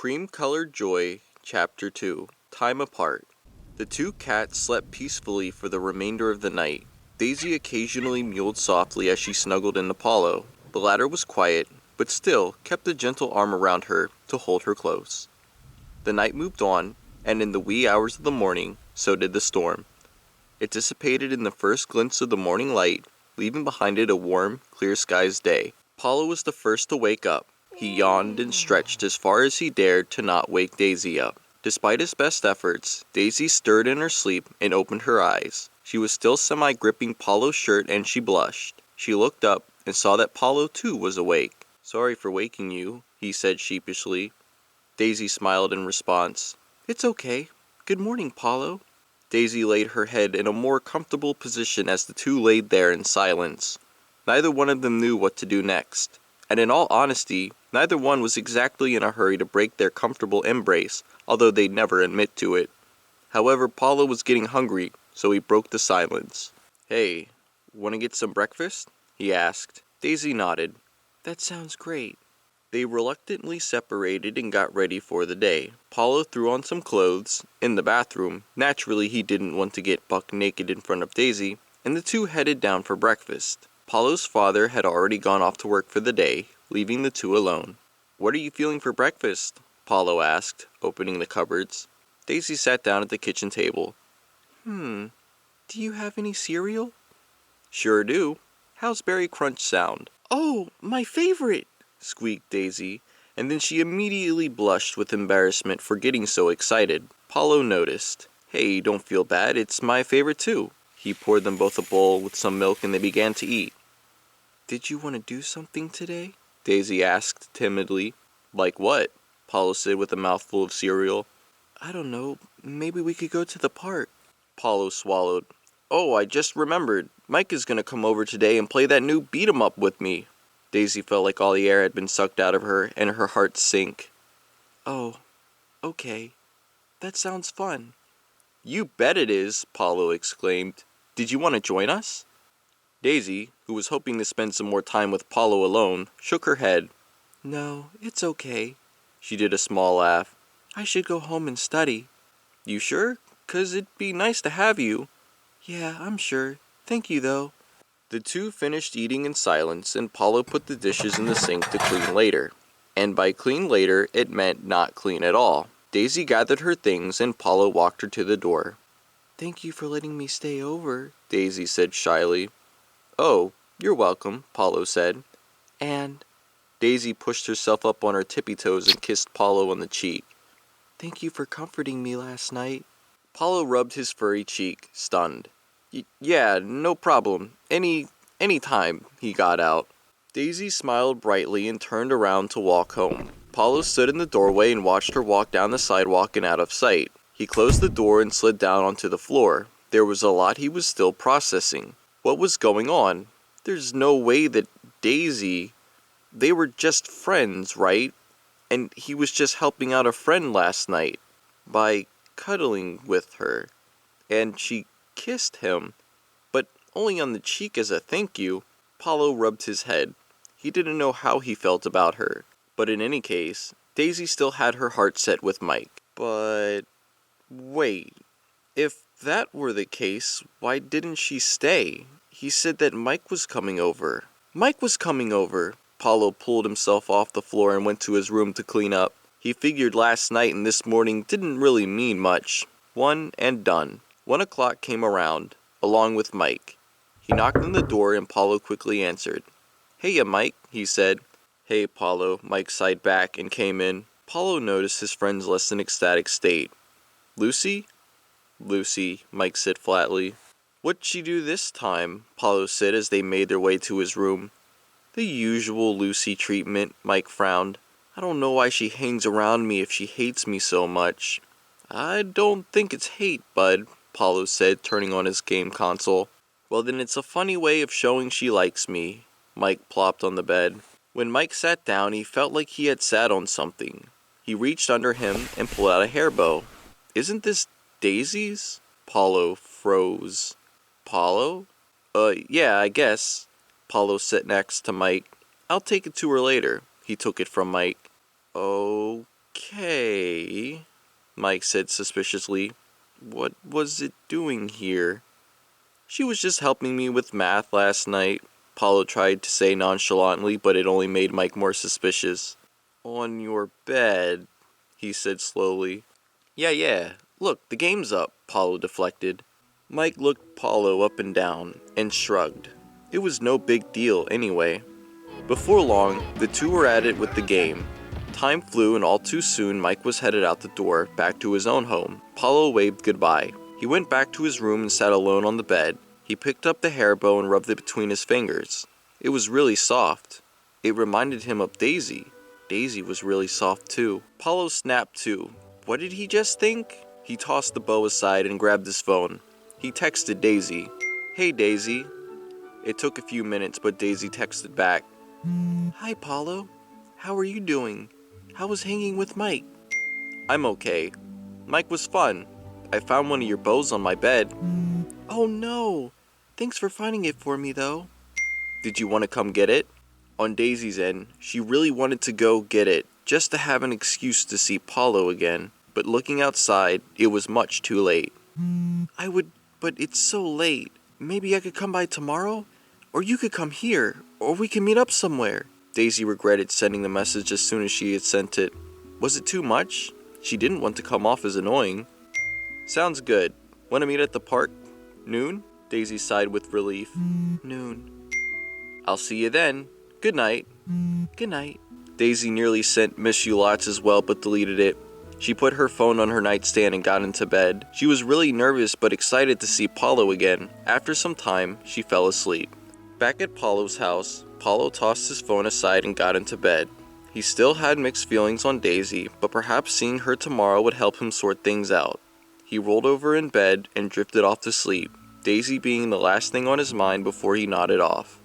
Cream-Colored Joy, Chapter 2, Time Apart. The two cats slept peacefully for the remainder of the night. Daisy occasionally mewed softly as she snuggled in Apollo. The latter was quiet, but still kept a gentle arm around her to hold her close. The night moved on, and in the wee hours of the morning, so did the storm. It dissipated in the first glints of the morning light, leaving behind it a warm, clear-skies day. Apollo was the first to wake up. He yawned and stretched as far as he dared to not wake Daisy up. Despite his best efforts, Daisy stirred in her sleep and opened her eyes. She was still semi-gripping Apollo's shirt and she blushed. She looked up and saw that Apollo too was awake. "Sorry for waking you," he said sheepishly. Daisy smiled in response. "It's okay. Good morning, Apollo." Daisy laid her head in a more comfortable position as the two laid there in silence. Neither one of them knew what to do next, and in all honesty, neither one was exactly in a hurry to break their comfortable embrace, although they'd never admit to it. However, Apollo was getting hungry, so he broke the silence. "Hey, wanna get some breakfast?" he asked. Daisy nodded. "That sounds great." They reluctantly separated and got ready for the day. Apollo threw on some clothes, in the bathroom. Naturally, he didn't want to get buck naked in front of Daisy, and the two headed down for breakfast. Apollo's father had already gone off to work for the day, leaving the two alone. "What are you feeling for breakfast?" Apollo asked, opening the cupboards. Daisy sat down at the kitchen table. Do you have any cereal?" "Sure do. How's Berry Crunch sound?" "Oh, my favorite!" squeaked Daisy, and then she immediately blushed with embarrassment for getting so excited. Apollo noticed. "Hey, don't feel bad, it's my favorite too." He poured them both a bowl with some milk and they began to eat. "Did you want to do something today?" Daisy asked timidly. "Like what?" Apollo said with a mouthful of cereal. "I don't know, maybe we could go to the park." Apollo swallowed. "Oh, I just remembered. Mike is gonna come over today and play that new beat 'em up with me." Daisy felt like all the air had been sucked out of her, and her heart sank. "Oh, okay. That sounds fun." "You bet it is," Apollo exclaimed. "Did you want to join us?" Daisy, who was hoping to spend some more time with Apollo alone, shook her head. "No, it's okay." She did a small laugh. "I should go home and study." "You sure? 'Cause it'd be nice to have you." "Yeah, I'm sure. Thank you, though." The two finished eating in silence, and Apollo put the dishes in the sink to clean later. And by clean later, it meant not clean at all. Daisy gathered her things, and Apollo walked her to the door. "Thank you for letting me stay over," Daisy said shyly. "Oh, you're welcome," Apollo said. "And—" Daisy pushed herself up on her tippy toes and kissed Apollo on the cheek. "Thank you for comforting me last night." Apollo rubbed his furry cheek, stunned. Yeah, no problem. Any time," he got out. Daisy smiled brightly and turned around to walk home. Apollo stood in the doorway and watched her walk down the sidewalk and out of sight. He closed the door and slid down onto the floor. There was a lot he was still processing. What was going on? There's no way that Daisy... They were just friends, right? And he was just helping out a friend last night by cuddling with her. And she kissed him, but only on the cheek as a thank you. Apollo rubbed his head. He didn't know how he felt about her. But in any case, Daisy still had her heart set with Mike. But... wait. If that were the case, why didn't she stay? He said that Mike was coming over. Mike was coming over! Apollo pulled himself off the floor and went to his room to clean up. He figured last night and this morning didn't really mean much. One and done. 1 o'clock came around, along with Mike. He knocked on the door and Apollo quickly answered. "Heya, Mike," he said. "Hey, Apollo," Mike sighed back and came in. Apollo noticed his friend's less than ecstatic state. "Lucy?" "Lucy," Mike said flatly. "What'd she do this time?" Apollo said as they made their way to his room. "The usual Lucy treatment," Mike frowned. "I don't know why she hangs around me if she hates me so much." "I don't think it's hate, bud," Apollo said, turning on his game console. "Well, then it's a funny way of showing she likes me." Mike plopped on the bed. When Mike sat down, he felt like he had sat on something. He reached under him and pulled out a hair bow. "Isn't this Daisy's?" Apollo froze. "Apollo? Yeah, I guess." Apollo sat next to Mike. "I'll take it to her later." He took it from Mike. "Okay." Mike said suspiciously. What was it doing here? She was just helping me with math last night, Paulo tried to say nonchalantly, but it only made Mike more suspicious. On your bed, he said slowly. Yeah, look, the game's up, Paulo deflected. Mike looked Paulo up and down, and shrugged. It was no big deal anyway. Before long, the two were at it with the game. Time flew, and all too soon Mike was headed out the door, back to his own home. Paulo waved goodbye. He went back to his room and sat alone on the bed. He picked up the hair bow and rubbed it between his fingers. It was really soft. It reminded him of Daisy. Daisy was really soft too. Paulo snapped too. What did he just think? He tossed the bow aside and grabbed his phone. He texted Daisy. Hey Daisy. It took a few minutes, but Daisy texted back. Hi Paulo. How are you doing? How was hanging with Mike? I'm okay. Mike was fun. I found one of your bows on my bed. Oh no. Thanks for finding it for me though. Did you want to come get it? On Daisy's end, she really wanted to go get it, just to have an excuse to see Paulo again. But looking outside, it was much too late. I would, but it's so late. Maybe I could come by tomorrow? Or you could come here, or we can meet up somewhere. Daisy regretted sending the message as soon as she had sent it. Was it too much? She didn't want to come off as annoying. Sounds good. Want to meet at the park? Noon? Daisy sighed with relief. Noon. I'll see you then. Good night. Good night. Daisy nearly sent Miss You Lots as well, but deleted it. She put her phone on her nightstand and got into bed. She was really nervous but excited to see Paulo again. After some time, she fell asleep. Back at Paulo's house, Paulo tossed his phone aside and got into bed. He still had mixed feelings on Daisy, but perhaps seeing her tomorrow would help him sort things out. He rolled over in bed and drifted off to sleep, Daisy being the last thing on his mind before he nodded off.